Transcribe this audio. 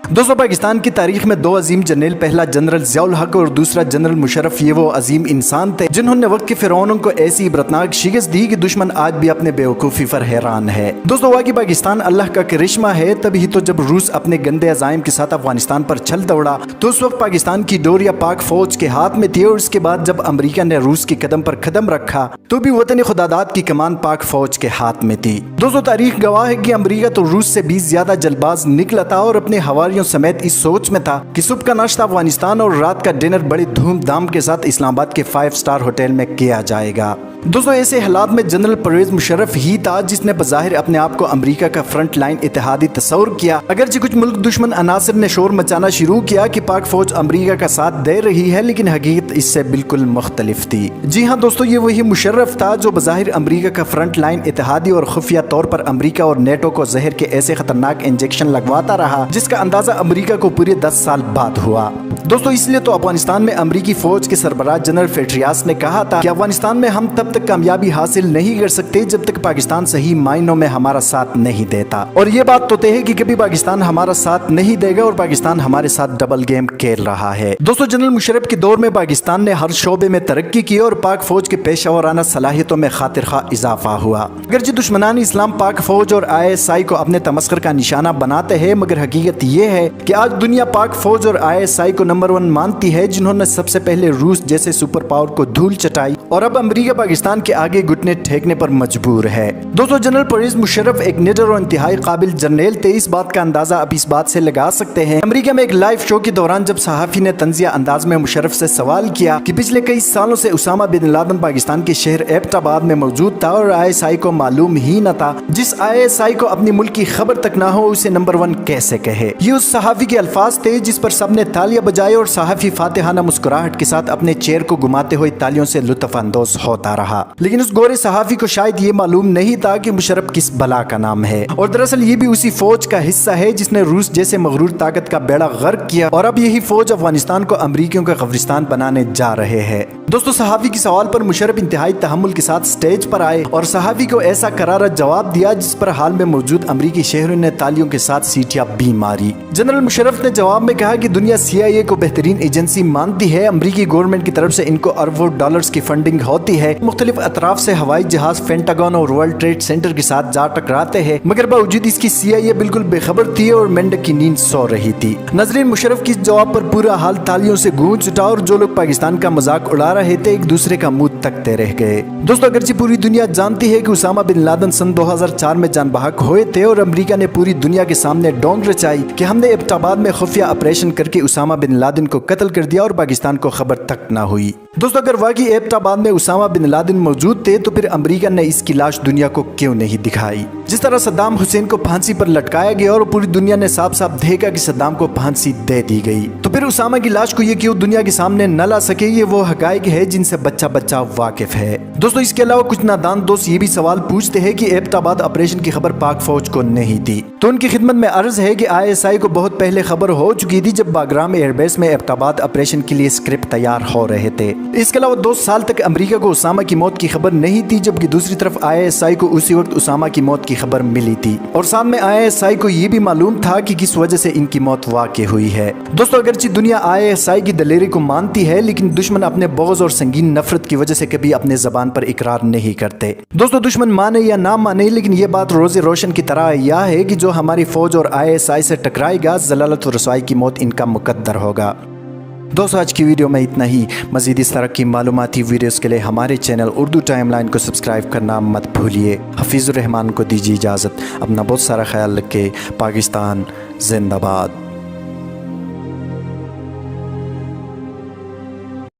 दोस्तों पाकिस्तान की तारीख में दो अजीम जनरल, पहला जनरल ज़ियाउल हक और दूसरा जनरल मुशर्रफ, ये वो अजीम इंसान थे जिन्होंने वक्त के फिरौनों को ऐसी इबरतनाक शिकस्त दी कि दुश्मन आज भी अपने बेवकूफ़ी पर हैरान है। दोस्तों वाकई पाकिस्तान अल्लाह का करिश्मा है। तभी तो जब रूस अपने गंदे अज़ाइम के साथ अफगानिस्तान पर चल दौड़ा तो उस वक्त पाकिस्तान की डोरिया पाक फौज के हाथ में थी, और उसके बाद जब अमरीका ने रूस के कदम पर कदम रखा तो भी वतन खुदादाद की कमान पाक फौज के हाथ में थी। दोस्तों तारीख गवाह है कि अमरीका तो रूस से 20 ज्यादा जल्दबाज निकला था और अपने हवारियों समेत इस सोच में था कि सुबह का नाश्ता अफगानिस्तान और रात का डिनर बड़ी धूमधाम के साथ इस्लामाबाद के 5 स्टार होटल में किया जाएगा। दोस्तों ऐसे हालात में जनरल परवेज मुशर्रफ ही था जिसने बज़ाहिर अपने आप को अमेरिका का फ्रंट लाइन इत्तेहादी तस्वुर किया। अगरचे कुछ मुल्क दुश्मन अनासर ने शोर मचाना शुरू किया कि पाक फौज अमेरिका का साथ दे रही है, लेकिन हकीकत इससे बिल्कुल मुख्तलिफ थी। जी हाँ दोस्तों, ये वही मुशर्रफ था जो बज़ाहिर अमेरिका का फ्रंट लाइन इत्तेहादी और खुफिया तौर पर अमेरिका और नेटो को जहर के ऐसे खतरनाक इंजेक्शन लगवाता रहा जिसका अंदाजा अमेरिका को पूरे 10 साल बाद हुआ। दोस्तों इसलिए तो अफगानिस्तान में अमेरिकी फौज के सरबराह जनरल पेट्रियास ने कहा था कि अफगानिस्तान में हम तब तक कामयाबी हासिल नहीं कर सकते जब तक पाकिस्तान सही मायनों में हमारा साथ नहीं देता। और ये बात तो तय है कि कभी पाकिस्तान हमारा साथ नहीं देगा और पाकिस्तान हमारे साथ डबल गेम खेल रहा है। दोस्तों जनरल मुशर्रफ के दौर में पाकिस्तान ने हर शोबे में तरक्की की और पाक फौज के पेशा सलाहियतों में खातिर खा इजाफा हुआ। अगरचे दुश्मनान इस्लाम पाक फौज और ISI को अपने तमस्खुर का निशाना बनाते हैं, मगर हकीकत ये है कि आज दुनिया पाक फौज और ISI को नंबर 1 मानती है, जिन्होंने सबसे पहले रूस जैसे सुपर पावर को धूल चटाई और अब अमेरिका पाकिस्तान के आगे घुटने टेकने पर मजबूर है। दोस्तों जनरल परवेज मुशर्रफ एक निडर और इंतहाई काबिल जनरल थे। इस बात का अंदाजा आप इस बात से लगा सकते हैं, अमेरिका में एक लाइव शो के दौरान जब सहाफी ने तंजिया अंदाज में मुशर्रफ से सवाल किया कि पिछले कई सालों से उसामा बिन लादेन पाकिस्तान के शहर एबटाबाद में मौजूद था और ISI को मालूम ही न था, जिस ISI को अपनी मुल्क की खबर तक ना हो उसे नंबर 1 कैसे कहे। ये उस सहाफी के अल्फाज थे जिस पर सबने तालियां बजाई और सहाफी फातिहाना मुस्कुराहट के साथ अपने चेयर को घुमाते हुए तालियों से लुत्फ अंदोज होता रहा। लेकिन उस गोरे सहाफी को शायद ये मालूम नहीं था कि मुशर्रफ किस बला का नाम है, और दरअसल ये भी उसी फौज का हिस्सा है जिसने रूस जैसे मगरूर ताकत का बेड़ा गर्क किया, और अब यही फौज अफगानिस्तान को अमरीकियों का कब्रिस्तान बनाने जा रहे हैं। दोस्तों सहाफी के सवाल पर मुशर्रफ इंतहाई तहम्मुल के साथ स्टेज पर आए और सहाफी को ऐसा करारा जवाब दिया जिस पर हाल में मौजूद अमरीकी शहरों ने तालियों के साथ सीटियां भी मारी। जनरल मुशर्रफ ने जवाब में कहा कि दुनिया CIA को बेहतरीन एजेंसी मानती है, अमरीकी गवर्नमेंट की तरफ से इनको अरबों डॉलर्स की फंडिंग होती है, मुख्तलिफ अतराफ से हवाई जहाज पेंटागन और वर्ल्ड ट्रेड सेंटर के साथ जा टकराते हैं, मगर बावजूद इसकी CIA बिल्कुल बेखबर थी और मेंढक की नींद सो रही थी। नाज़रीन मुशर्रफ के इस जवाब पर पूरा हाल तालियों से गूंज उठा और जो लोग पाकिस्तान का मजाक उड़ा रहे थे एक दूसरे का मुंह तकते रह गए। दोस्तों अगरचे पूरी दुनिया जानती है कि उसामा बिन लादेन सन 2004 में जान बहक हुए थे और अमेरिका ने पूरी दुनिया के सामने डोंग रचाई कि हमने एबटाबाद में खुफिया ऑपरेशन करके उसामा बिन लादेन को कत्ल कर दिया और पाकिस्तान को खबर तक न हुई। दोस्तों अगर वाकई एबटाबाद में उसामा बिन लादेन मौजूद थे तो फिर अमेरिका ने इसकी लाश दुनिया को क्यों नहीं दिखाई। जिस तरह सद्दाम हुसैन को फांसी पर लटकाया गया और पूरी दुनिया ने साफ साफ देखा कि सद्दाम को फांसी दे दी गई, तो फिर उसामा की लाश को ये क्यों दुनिया के सामने न ला सके। ये वो हकायक है जिनसे बच्चा बच्चा वाकिफ है। दोस्तों इसके अलावा कुछ नादान दोस्त ये भी सवाल पूछते हैं कि एबटाबाद ऑपरेशन की खबर पाक फौज को नहीं थी, तो उनकी खिदमत में अर्ज है कि ISI को बहुत पहले खबर हो चुकी थी जब बागराम एयरबेस में एबटाबाद ऑपरेशन के लिए स्क्रिप्ट तैयार हो रहे थे। इसके अलावा 2 साल तक अमेरिका को उसामा की मौत की खबर नहीं थी, जबकि दूसरी तरफ ISI को उसी वक्त उसामा की मौत की खबर मिली थी और साथ में ISI को ये भी मालूम था कि किस वजह से इनकी मौत वाक़ई हुई है। दोस्तों अगरचे दुनिया ISI की दलेरी को मानती है, लेकिन दुश्मन अपने बोझ और संगीन नफरत की वजह से कभी अपने जबान पर इकरार नहीं करते। दोस्तों दुश्मन माने या ना माने, लेकिन ये बात रोज़े रोशन की तरह यह है कि जो हमारी फौज और ISI से टकराएगा जलालत और रसवाई की मौत इनका मुकद्दर होगा। दोस्तों आज की वीडियो में इतना ही। मज़ीद इस तरह की मालूमाती वीडियोस के लिए हमारे चैनल उर्दू टाइमलाइन को सब्सक्राइब करना मत भूलिए। हफीज़ुर रहमान को दीजिए इजाज़त। अपना बहुत सारा ख्याल रखें। पाकिस्तान जिंदाबाद।